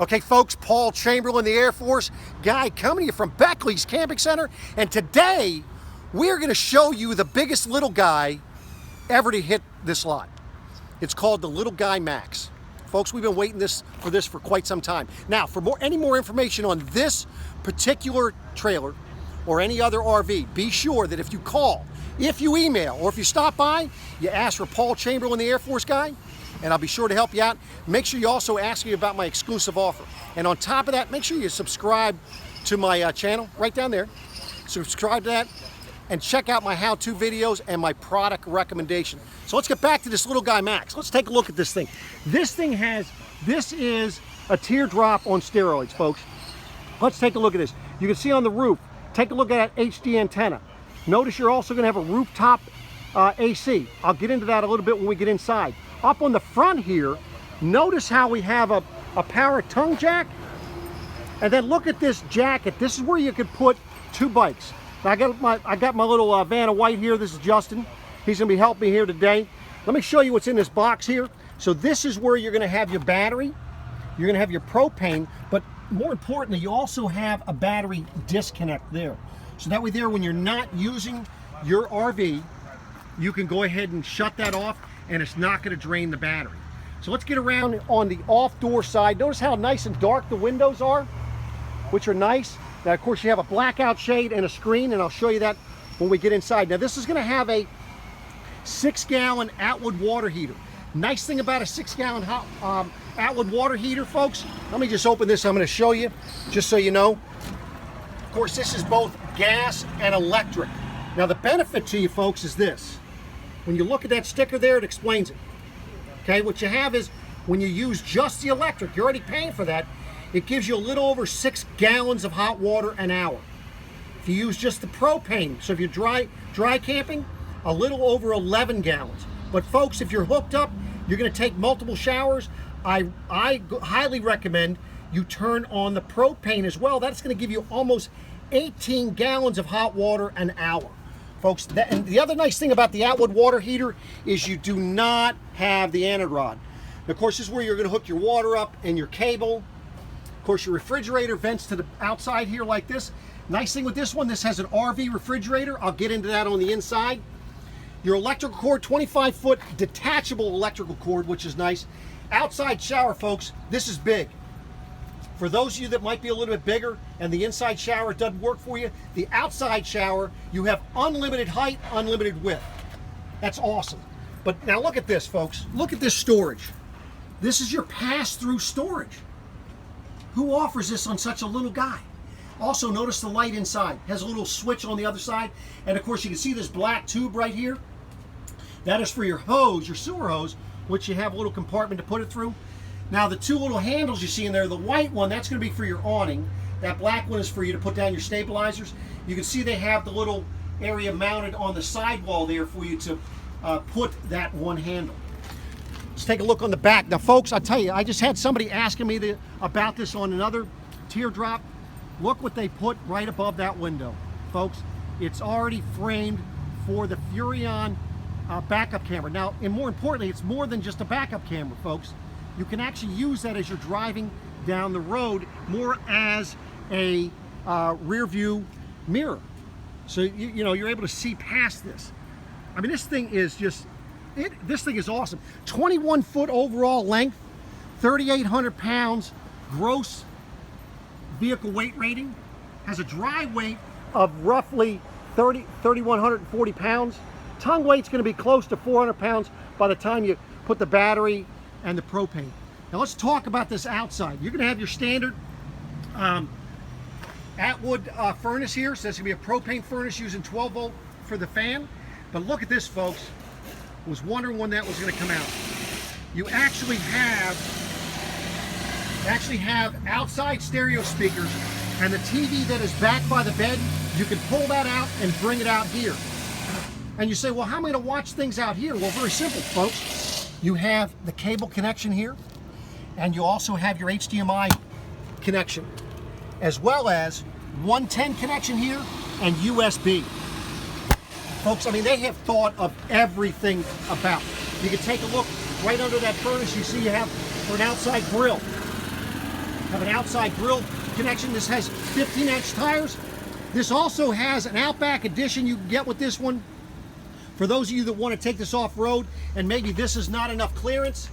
Okay, folks, Paul Chamberlain, the Air Force guy, coming to you from Beckley's Camping Center. And today, we're going to show you the biggest little guy ever to hit this lot. It's called the Little Guy Max. Folks, we've been waiting for this for quite some time. Now, for any more information on this particular trailer or any other RV, be sure that if you call, if you email, or if you stop by, you ask for Paul Chamberlain, the Air Force guy, and I'll be sure to help you out. Make sure you also ask me about my exclusive offer. And on top of that, make sure you subscribe to my channel right down there. Subscribe to that and check out my how-to videos and my product recommendation. So let's get back to this Little Guy Max. Let's take a look at this thing. This is a teardrop on steroids, folks. Let's take a look at this. You can see on the roof, take a look at that HD antenna. Notice you're also gonna have a rooftop AC. I'll get into that a little bit when we get inside. Up on the front here, notice how we have a power tongue jack. And then look at this jacket. This is where you could put two bikes. Now I got my little Vanna White here. This is Justin. He's gonna be helping me here today. Let me show you what's in this box here. So this is where you're gonna have your battery. You're gonna have your propane, but more importantly, you also have a battery disconnect there. So that way there, when you're not using your RV, you can go ahead and shut that off and it's not going to drain the battery. So let's get around on the off-door side. Notice how nice and dark the windows are, which are nice. Now, of course, you have a blackout shade and a screen, and I'll show you that when we get inside. Now, this is going to have a 6-gallon Atwood water heater. Nice thing about a 6-gallon Atwood water heater, folks, let me just open this. I'm going to show you, just so you know. Of course, this is both gas and electric. Now, the benefit to you, folks, is this. When you look at that sticker there, it explains it. Okay, what you have is when you use just the electric, you're already paying for that, it gives you a little over 6 gallons of hot water an hour. If you use just the propane, so if you're dry camping, a little over 11 gallons. But folks, if you're hooked up, you're gonna take multiple showers, I highly recommend you turn on the propane as well. That's gonna give you almost 18 gallons of hot water an hour. Folks, and the other nice thing about the Atwood water heater is you do not have the anode rod. And of course, this is where you're going to hook your water up and your cable. Of course, your refrigerator vents to the outside here like this. Nice thing with this one, this has an RV refrigerator. I'll get into that on the inside. Your electrical cord, 25-foot detachable electrical cord, which is nice. Outside shower, folks, this is big. For those of you that might be a little bit bigger and the inside shower doesn't work for you, the outside shower, you have unlimited height, unlimited width. That's awesome. But now look at this, folks. Look at this storage. This is your pass-through storage. Who offers this on such a little guy? Also, notice the light inside. It has a little switch on the other side. And of course, you can see this black tube right here. That is for your hose, your sewer hose, which you have a little compartment to put it through. Now the two little handles you see in there, the white one, that's going to be for your awning. That black one is for you to put down your stabilizers. You can see they have the little area mounted on the sidewall there for you to put that one handle. Let's take a look on the back. Now folks, I'll tell you, I just had somebody asking me about this on another teardrop. Look what they put right above that window. Folks, it's already framed for the Furrion backup camera. Now, and more importantly, it's more than just a backup camera, folks. You can actually use that as you're driving down the road more as a rear view mirror. So you know, you're able to see past this. I mean, this thing is just, this thing is awesome. 21-foot overall length, 3,800 pounds gross vehicle weight rating, has a dry weight of roughly 3,140 pounds. Tongue weight's gonna be close to 400 pounds by the time you put the battery and the propane. Now let's talk about this outside. You're gonna have your standard Atwood furnace here. So that's gonna be a propane furnace using 12 volt for the fan. But look at this, folks. I was wondering when that was gonna come out. You actually have outside stereo speakers, and the TV that is back by the bed, you can pull that out and bring it out here. And you say, well, how am I gonna watch things out here? Well, very simple, folks. You have the cable connection here, and you also have your HDMI connection, as well as 110 connection here and USB. Folks, I mean, they have thought of everything about it. You can take a look right under that furnace. You see you have for an outside grill. Have an outside grill connection. This has 15-inch tires. This also has an Outback edition you can get with this one. For those of you that want to take this off-road and maybe this is not enough clearance,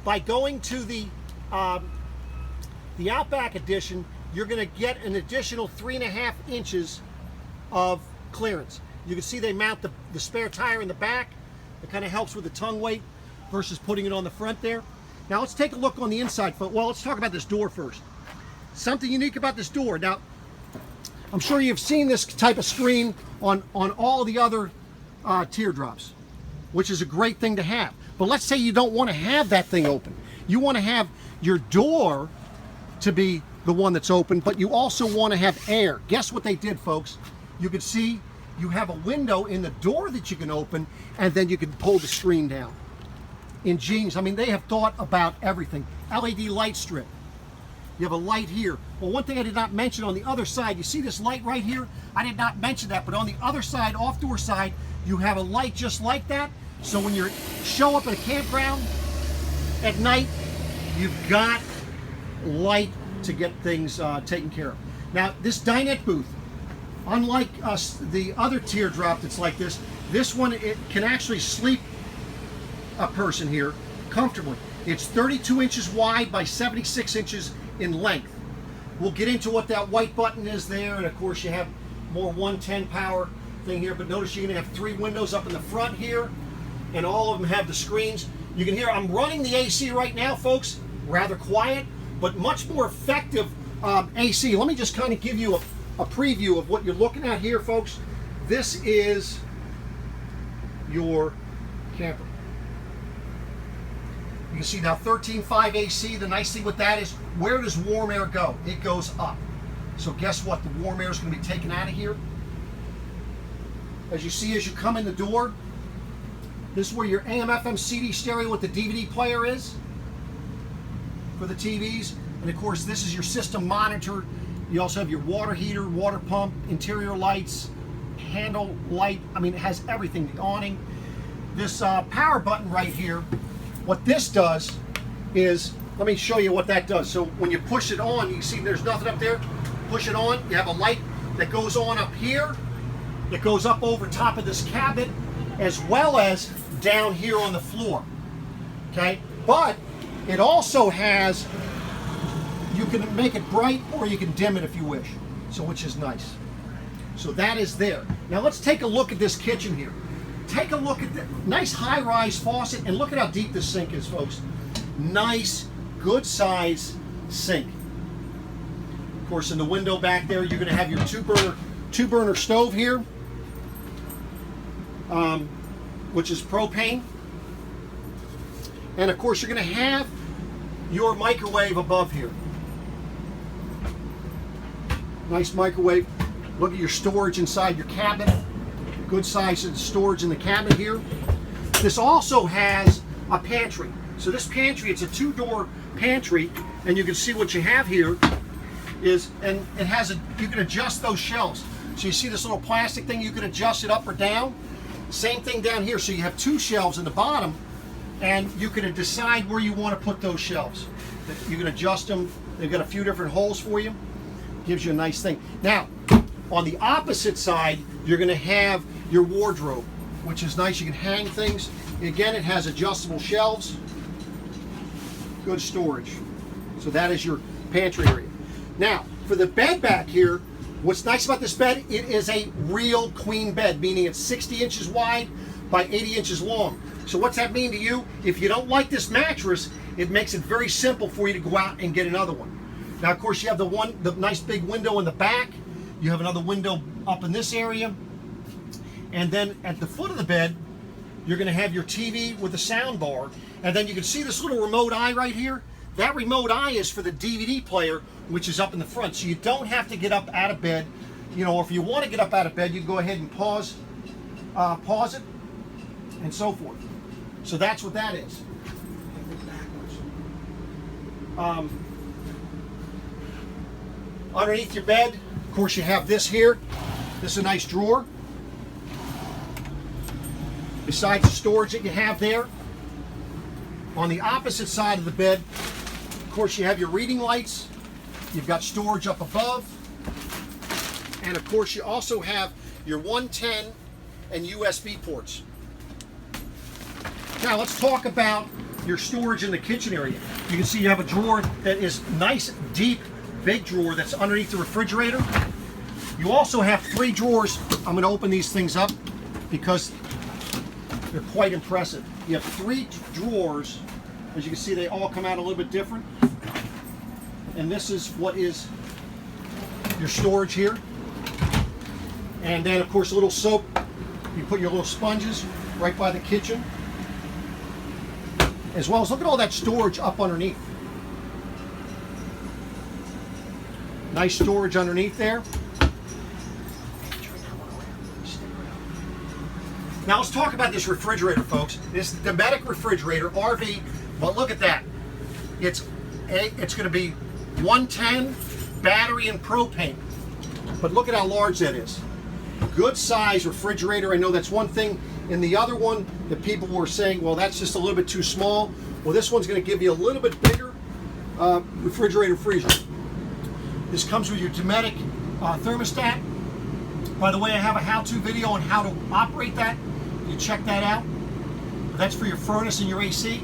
by going to the Outback edition, you're going to get an additional 3.5 inches of clearance. You can see they mount the spare tire in the back. It kind of helps with the tongue weight versus putting it on the front there. Now let's take a look on the inside. Well, let's talk about this door first. Something unique about this door. Now, I'm sure you've seen this type of screen on all the other teardrops, which is a great thing to have. But let's say you don't want to have that thing open. You want to have your door to be the one that's open, but you also want to have air. Guess what they did, folks? You can see you have a window in the door that you can open, and then you can pull the screen down. Ingenious. I mean, they have thought about everything. LED light strip. You have a light here. Well, one thing I did not mention on the other side, you see this light right here? I did not mention that, but on the other side, off-door side, you have a light just like that. So when you show up at a campground at night, you've got light to get things taken care of. Now, this dinette booth, unlike the other teardrop that's like this one, it can actually sleep a person here comfortably. It's 32 inches wide by 76 inches in length. We'll get into what that white button is there, and of course you have more 110 power thing here, but notice you're going to have 3 windows up in the front here, and all of them have the screens. You can hear I'm running the AC right now, folks, rather quiet, but much more effective AC. Let me just kind of give you a preview of what you're looking at here, folks. This is your camper. You can see now 13.5 AC. The nice thing with that is, where does warm air go? It goes up. So guess what? The warm air is going to be taken out of here. As you see, as you come in the door, this is where your AM, FM, CD stereo with the DVD player is for the TVs. And of course, this is your system monitor. You also have your water heater, water pump, interior lights, handle light. I mean, it has everything. The awning. This power button right here, what this does is, let me show you what that does. So when you push it on, you see there's nothing up there. Push it on, you have a light that goes on up here. It goes up over top of this cabinet, as well as down here on the floor. Okay, but it also has, you can make it bright or you can dim it if you wish. So which is nice. So that is there. Now let's take a look at this kitchen here. Take a look at the nice high-rise faucet, and look at how deep this sink is, folks. Nice, good size sink. Of course, in the window back there, you're going to have your two burner stove here, which is propane. And of course, you're going to have your microwave above here. Nice microwave. Look at your storage inside your cabinet. Good size of storage in the cabinet here. This also has a pantry. So this pantry, it's a 2-door pantry, and you can see what you have here is, and it has you can adjust those shelves. So you see this little plastic thing, you can adjust it up or down. Same thing down here. So you have 2 shelves in the bottom, and you can decide where you want to put those shelves. You can adjust them. They've got a few different holes for you. Gives you a nice thing. Now, on the opposite side, you're going to have your wardrobe, which is nice. You can hang things. Again, it has adjustable shelves. Good storage. So that is your pantry area. Now, for the bed back here, what's nice about this bed, it is a real queen bed, meaning it's 60 inches wide by 80 inches long. So what's that mean to you? If you don't like this mattress, it makes it very simple for you to go out and get another one. Now, of course, you have the nice big window in the back. You have another window up in this area. And then at the foot of the bed, you're going to have your TV with a sound bar. And then you can see this little remote eye right here. That remote eye is for the DVD player, which is up in the front. So you don't have to get up out of bed. You know, or if you want to get up out of bed, you can go ahead and pause it, and so forth. So that's what that is. Underneath your bed, of course, you have this here. This is a nice drawer. Besides the storage that you have there, on the opposite side of the bed, of course, you have your reading lights You've got storage up above. And of course, you also have your 110 and USB ports. Now let's talk about your storage in the kitchen area. You can see you have a drawer that is nice, deep, big drawer that's underneath the refrigerator. You also have 3 drawers. I'm going to open these things up because they're quite impressive. You have 3 drawers. As you can see, they all come out a little bit different. And this is what is your storage here. And then, of course, a little soap. You put your little sponges right by the kitchen. As well as, look at all that storage up underneath. Nice storage underneath there. Now let's talk about this refrigerator, folks. This Dometic Refrigerator Rv. But look at that. It's going to be 110 battery and propane. But look at how large that is. Good size refrigerator. I know that's one thing. In the other one, that people were saying, well, that's just a little bit too small. Well, this one's going to give you a little bit bigger refrigerator freezer. This comes with your Dometic thermostat. By the way, I have a how-to video on how to operate that. You check that out. That's for your furnace and your AC.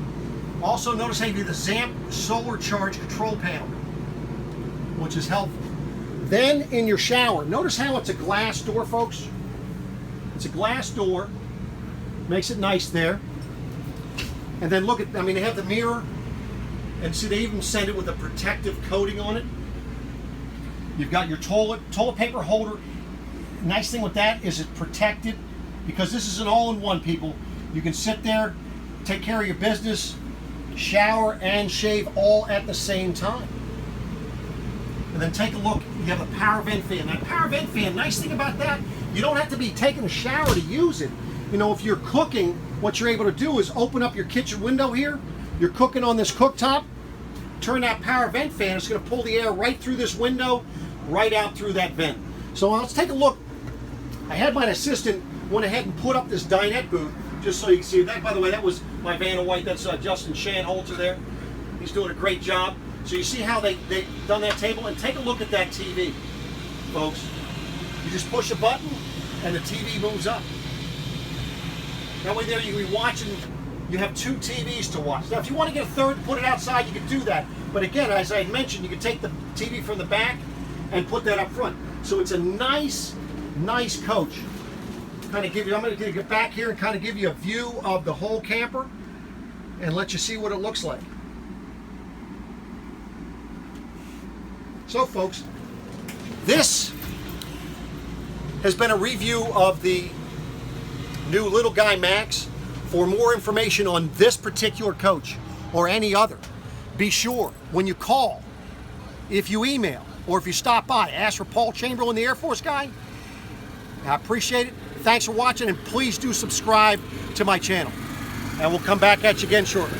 Also, notice how you do the ZAMP solar charge control panel, which is helpful. Then in your shower, notice how it's a glass door, folks. It's a glass door. Makes it nice there. And then look at, I mean, they have the mirror. And see, they even send it with a protective coating on it. You've got your toilet paper holder. Nice thing with that is it's protected because this is an all-in-one, people. You can sit there, take care of your business, shower and shave all at the same time. And then take a look, you have a power vent fan. That power vent fan, nice thing about that, you don't have to be taking a shower to use it. You know, if you're cooking, what you're able to do is open up your kitchen window here. You're cooking on this cooktop, turn that power vent fan, it's going to pull the air right through this window, right out through that vent. So let's take a look. I had my assistant went ahead and put up this Dinette Booth, just so you can see that. By the way, that was my Vanna White. That's Justin Shanholzer there. He's doing a great job. So you see how they've done that table? And take a look at that TV, folks. You just push a button and the TV moves up. That way there you can be watching. You have 2 TVs to watch. Now if you want to get a third and put it outside, you can do that. But again, as I had mentioned, you can take the TV from the back and put that up front. So it's a nice coach. Kind of give you, I'm going to get back here and kind of give you a view of the whole camper and let you see what it looks like. So folks, this has been a review of the new Little Guy Max. For more information on this particular coach or any other, be sure when you call, if you email, or if you stop by, ask for Paul Chamberlain, the Air Force guy. I appreciate it. Thanks for watching, and please do subscribe to my channel. And we'll come back at you again shortly.